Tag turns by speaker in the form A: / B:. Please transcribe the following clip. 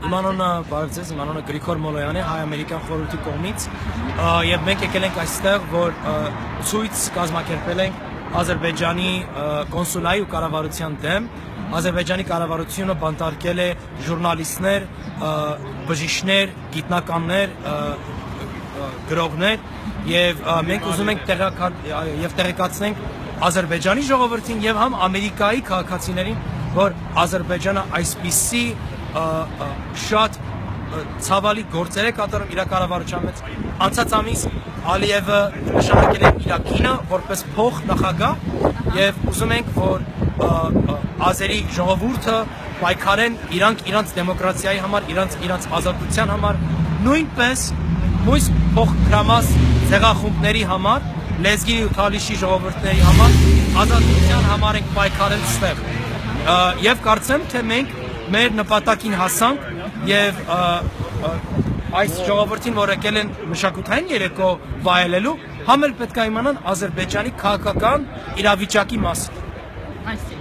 A: Իմանոնը բարևձեզ, իմանոնը Գրիգոր Մոլոյան է, հայ-ամերիկյան խորհրդի կողմից եւ մենք եկել ենք այստեղ, որ ցույց կազմակերպել ենք Ադրբեջանի կոնսուլայի ու կառավարության դեմ։ Ադրբեջանի կառավարությունը բանտարկել է ժուրնալիստներ, բժիշկներ, գիտնականներ, գրողներ եւ մենք ուզում ենք տեղեկացնենք Ադրբեջանի ժողովրդին եւ համ Ամերիկայի քաղաքացիներին, որ Ադրբեջանը այսպիսի շատ ցավալի գործեր է կատարում իր կառավարության մեջ։ Անցած ամիս Ալիևը նշանակել է իր կինը որպես փոխ նախագահ եւ ուզում ենք, որ ազերի ժողովուրդը պայքարեն իրանց դեմոկրատիայի համար, իրանց ազատության համար, նույնպես մույս փոխկրամաս ցեղախումբների համար, լեզգի ու թալիշի ժողովուրդների համար, ազատության համար ենք պայքարել ստեղ։ Եվ կարծեմ, թե մենք մեր նպատակին հասանք եւ այս ժողովրդին, որ եկել են մշակութային երեկո վայելելու, համ էլ պետք է իմանան Ադրբեջանի քաղաքական իրավիճակի մասին։